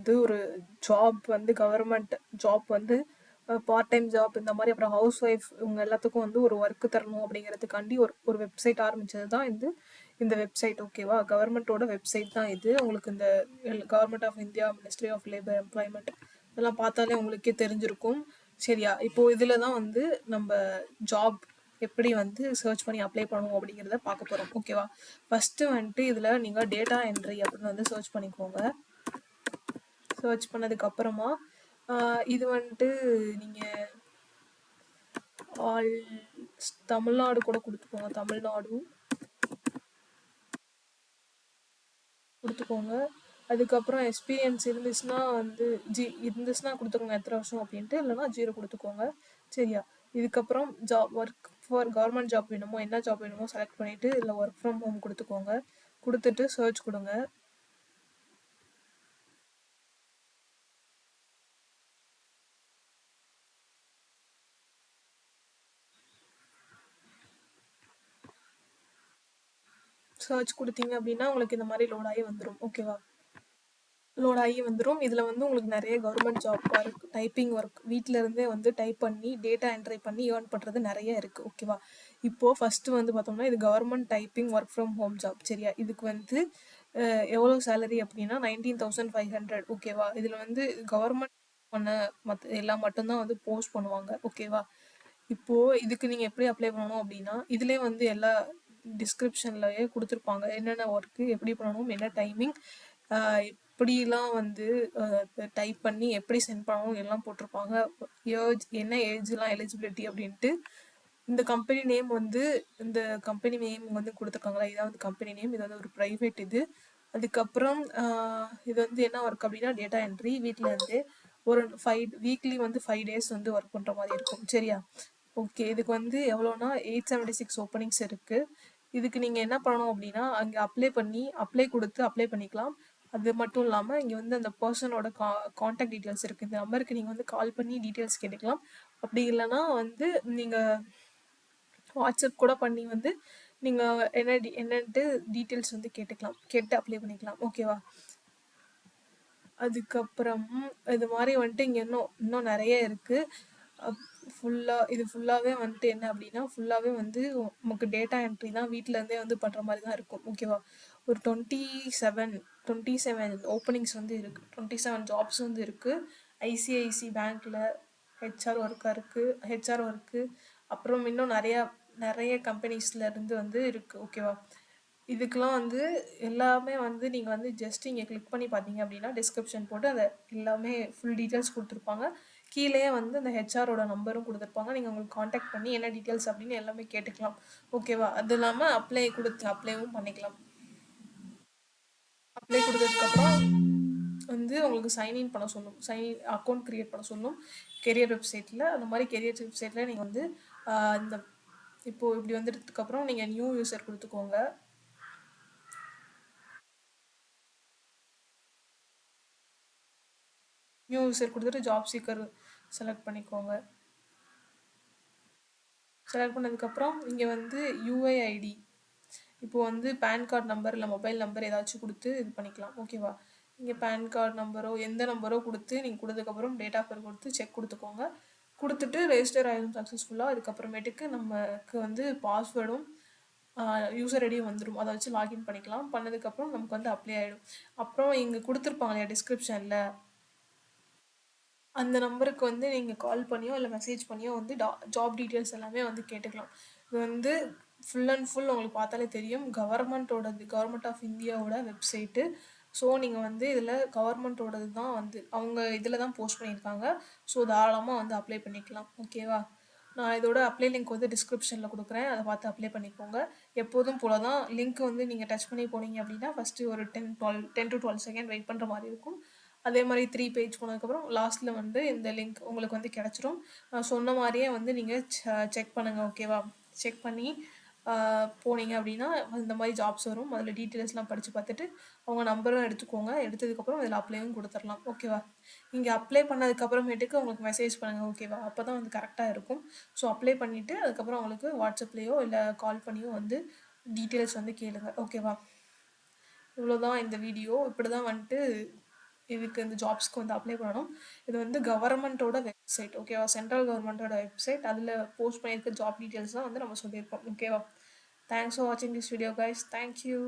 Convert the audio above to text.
வந்து ஒரு ஜாப் வந்து கவர்மெண்ட் ஜாப் வந்து பார்ட் டைம் ஜாப் இந்த மாதிரி அப்புறம் ஹவுஸ் ஒய்ஃப் இவங்க எல்லாத்துக்கும் வந்து ஒரு ஒர்க்கு தரணும் அப்படிங்கிறதுக்காண்டி ஒரு வெப்சைட் ஆரம்பிச்சது தான் இந்த வெப்சைட். ஓகேவா, கவர்மெண்ட்டோட வெப்சைட் தான் இது. உங்களுக்கு இந்த government of India, ministry of labour, employment இதெல்லாம் பார்த்தாலே உங்களுக்கே தெரிஞ்சிருக்கும். சரியா, இப்போ இதில் தான் வந்து நம்ம ஜாப் எப்படி வந்து சர்ச் பண்ணி அப்ளை பண்ணணும் அப்படிங்கிறத பார்க்க போகிறோம். ஓகேவா, ஃபஸ்ட்டு வந்துட்டு இதில் நீங்கள் டேட்டா என்ட்ரி அப்படின்னு வந்து சர்ச் பண்ணிக்கோங்க. சர்ச் பண்ணதுக்கப்புறமா இது வந்துட்டு நீங்கள் ஆல் தமிழ்நாடு கூட கொடுத்துக்கோங்க. தமிழ்நாடு கொடுத்துக்கோங்க. அதுக்கப்புறம் எக்ஸ்பீரியன்ஸ் இருந்துச்சுன்னா வந்து இருந்துச்சுன்னா கொடுத்துக்கோங்க எத்தனை வருஷம் அப்படின்ட்டு, இல்லைனா 0 கொடுத்துக்கோங்க. சரியா, இதுக்கப்புறம் ஒர்க் ஃபார் கவர்மெண்ட் ஜாப் வேணுமோ, என்ன ஜாப் வேணுமோ செலக்ட் பண்ணிவிட்டு இல்லை ஒர்க் ஃப்ரம் ஹோம் கொடுத்துக்கோங்க. கொடுத்துட்டு சர்ச் கொடுங்க. சர்ச் கொடுத்தீங்க அப்படின்னா உங்களுக்கு இந்த மாதிரி லோட் ஆகி வந்துடும். ஓகேவா, லோட் ஆகி வந்துடும். இதில் வந்து உங்களுக்கு நிறைய government job work, typing work, வீட்டில் இருந்தே வந்து டைப் பண்ணி டேட்டா என்ட்ரி பண்ணி ஏர்ன் பண்ணுறது நிறைய இருக்குது. ஓகேவா, இப்போது ஃபஸ்ட்டு வந்து பார்த்தோம்னா இது government typing work from home job. சரியா, இதுக்கு வந்து எவ்வளோ சேலரி அப்படின்னா 19,500. ஓகேவா, இதில் வந்து கவர்மெண்ட் பண்ண எல்லாம் மட்டும்தான் வந்து போஸ்ட் பண்ணுவாங்க. ஓகேவா, இப்போது இதுக்கு நீங்கள் எப்படி அப்ளை பண்ணணும் அப்படின்னா இதுலேயே வந்து எல்லா டிஸ்கிரிப்ஷன்லயே கொடுத்துருப்பாங்க என்னென்ன ஒர்க்கு எப்படி பண்ணணும், என்ன டைமிங், எப்படிலாம் வந்து டைப் பண்ணி எப்படி சென்ட் பண்ணணும் எல்லாம் போட்டிருப்பாங்க. என்ன ஏஜ்லாம் எலிஜிபிலிட்டி அப்படின்ட்டு. இந்த கம்பெனி நேம் வந்து கொடுத்துருக்காங்களா, இதான் வந்து கம்பெனி நேம். இது வந்து ஒரு ப்ரைவேட் இது. அதுக்கப்புறம் இது வந்து என்ன ஒர்க் அப்படின்னா டேட்டா என்ட்ரி. வீட்டில் இருந்து ஒரு வீக்லி வந்து 5 days வந்து ஒர்க் பண்ணுற மாதிரி இருக்கும். சரியா, ஓகே, இதுக்கு வந்து எவ்வளோனா 876 ஓப்பனிங்ஸ் இருக்குது. இதுக்கு நீங்கள் என்ன பண்ணணும் அப்படின்னா அங்கே அப்ளை கொடுத்து அப்ளை பண்ணிக்கலாம். அது மட்டும் இல்லாமல் இங்கே வந்து அந்த பர்சனோட காண்டாக்ட் டீட்டெயில்ஸ் இருக்குது. இந்த நம்பருக்கு நீங்கள் வந்து கால் பண்ணி டீட்டெயில்ஸ் கேட்டுக்கலாம். அப்படி இல்லைன்னா வந்து நீங்கள் வாட்ஸ்அப் கூட பண்ணி வந்து நீங்கள் என்னன்ட்டு டீட்டெயில்ஸ் வந்து கேட்டு அப்ளை பண்ணிக்கலாம். ஓகேவா, அதுக்கப்புறம் இது மாதிரி வந்துட்டு இங்கே இன்னும் நிறைய இருக்குது. இது ஃபுல்லாகவே வந்துட்டு என்ன அப்படின்னா ஃபுல்லாகவே வந்து நமக்கு டேட்டா என்ட்ரி தான், வீட்டிலேருந்தே வந்து பண்ணுற மாதிரி தான் இருக்கும். ஓகேவா, ஒரு 27 ஓப்பனிங்ஸ் வந்து இருக்குது, 27 ஜாப்ஸ் வந்து இருக்குது. ஐசிஐசி பேங்க்கில் ஹெச்ஆர் ஒர்க்கு, அப்புறம் இன்னும் நிறைய கம்பெனிஸில் இருந்து வந்து இருக்குது. ஓகேவா, இதுக்கெலாம் வந்து எல்லாமே வந்து நீங்கள் வந்து ஜஸ்ட் இங்கே கிளிக் பண்ணி பார்த்தீங்க அப்படின்னா டிஸ்கிரிப்ஷன் போட்டு அதை எல்லாமே ஃபுல் டீட்டெயில்ஸ் கொடுத்துருப்பாங்க. கீழே வந்து அந்த ஹெச்ஆரோட நம்பரும் கொடுத்துருப்பாங்க. நீங்கள் உங்களுக்கு காண்டாக்ட் பண்ணி என்ன டீட்டெயில்ஸ் அப்படின்னு எல்லாமே கேட்டுக்கலாம். ஓகேவா, அது இல்லாமல் அப்ளைவும் பண்ணிக்கலாம். அப்ளை கொடுத்ததுக்கப்புறம் வந்து உங்களுக்கு சைன்இன் பண்ண சொல்லும், அக்கௌண்ட் க்ரியேட் பண்ண சொல்லும் கெரியர் வெப்சைட்டில். அந்த மாதிரி கெரியர் வெப்சைட்டில் நீங்கள் வந்து இந்த இப்போது இப்படி வந்துட்டதுக்கப்புறம் நீங்கள் நியூ யூசர் கொடுத்துக்கோங்க. நியூ யூசர் கொடுத்துட்டு ஜாப் சீக்கர் செலக்ட் பண்ணிக்கோங்க. செலக்ட் பண்ணதுக்கப்புறம் இங்கே வந்து யூஐஐடி, இப்போது வந்து பேன் கார்டு நம்பர் இல்லை மொபைல் நம்பர் ஏதாச்சும் கொடுத்து இது பண்ணிக்கலாம். ஓகேவா, இங்கே பேன் கார்டு நம்பரோ எந்த நம்பரோ கொடுத்து நீங்கள் கொடுத்ததுக்கப்புறம் டேட் ஆஃப் பர்த் கொடுத்து செக் கொடுத்துக்கோங்க. கொடுத்துட்டு ரெஜிஸ்டர் ஆகிடும் சக்ஸஸ்ஃபுல்லாக. அதுக்கப்புறமேட்டுக்கு நமக்கு வந்து பாஸ்வேர்டும் யூசர் ஐடியும் வந்துடும். அதை வச்சு லாகின் பண்ணிக்கலாம். பண்ணதுக்கப்புறம் நமக்கு வந்து அப்ளை ஆகிடும். அப்புறம் இங்கே கொடுத்துருப்பாங்க இல்லையா டிஸ்கிரிப்ஷனில், அந்த நம்பருக்கு வந்து நீங்கள் கால் பண்ணியோ இல்லை மெசேஜ் பண்ணியோ வந்து ஜாப் டீட்டெயில்ஸ் எல்லாமே வந்து கேட்டுக்கலாம். இது வந்து ஃபுல் அண்ட் ஃபுல் உங்களுக்கு பார்த்தாலே தெரியும் கவர்மெண்ட் ஆஃப் இந்தியாவோட வெப்சைட்டு. ஸோ நீங்கள் வந்து இதில் கவர்மெண்ட்டோடது தான் வந்து அவங்க இதில் தான் போஸ்ட் பண்ணியிருக்காங்க. ஸோ தாராளமாக வந்து அப்ளை பண்ணிக்கலாம். ஓகேவா, நான் இதோட அப்ளை லிங்க் வந்து டிஸ்கிரிப்ஷனில் கொடுக்குறேன், அதை பார்த்து அப்ளை பண்ணிக்கோங்க. எப்போதும் போல தான் லிங்க் வந்து நீங்கள் டச் பண்ணி போனீங்க அப்படின்னா ஃபஸ்ட்டு ஒரு 10 to 12 செகண்ட் வெயிட் பண்ணுற மாதிரி இருக்கும். அதே மாதிரி 3 பேஜ் போனதுக்கப்புறம் லாஸ்ட்டில் வந்து இந்த லிங்க் உங்களுக்கு வந்து கிடச்சிரும். நான் சொன்ன மாதிரியே வந்து நீங்கள் செக் பண்ணுங்கள். ஓகேவா, செக் பண்ணி போனீங்க அப்படின்னா இந்த மாதிரி ஜாப்ஸ் வரும். அதில் டீட்டெயில்ஸ்லாம் படித்து பார்த்துட்டு அவங்க நம்பரும் எடுத்துக்கோங்க. எடுத்ததுக்கப்புறம் அதில் அப்ளையும் கொடுத்துடலாம். ஓகேவா, நீங்கள் அப்ளை பண்ணதுக்கப்புறமேட்டுக்கு உங்களுக்கு மெசேஜ் பண்ணுங்கள். ஓகேவா, அப்போ தான் வந்து கரெக்டாக இருக்கும். ஸோ அப்ளை பண்ணிவிட்டு அதுக்கப்புறம் உங்களுக்கு வாட்ஸ்அப்லேயோ இல்லை கால் பண்ணியோ வந்து டீட்டெயில்ஸ் வந்து கேளுங்க. ஓகேவா, இவ்வளோதான் இந்த வீடியோ. இப்படி தான் வந்துட்டு இதுக்கு இந்த ஜாப்ஸ்க்கு வந்து அப்ளை பண்ணணும். இது வந்து கவர்மெண்ட்டோட வெப்சைட் ஓகேவா? சென்ட்ரல் கவர்மெண்ட்டோட வெப்சைட். அதில் போஸ்ட் பண்ணியிருக்க ஜாப் டீட்டெயில்ஸ் தான் வந்து நம்ம சொல்லியிருக்கோம் ஓகேவா? தேங்க்ஸ் ஃபார் வாட்சிங் திஸ் வீடியோ கைஸ். தேங்க்யூ.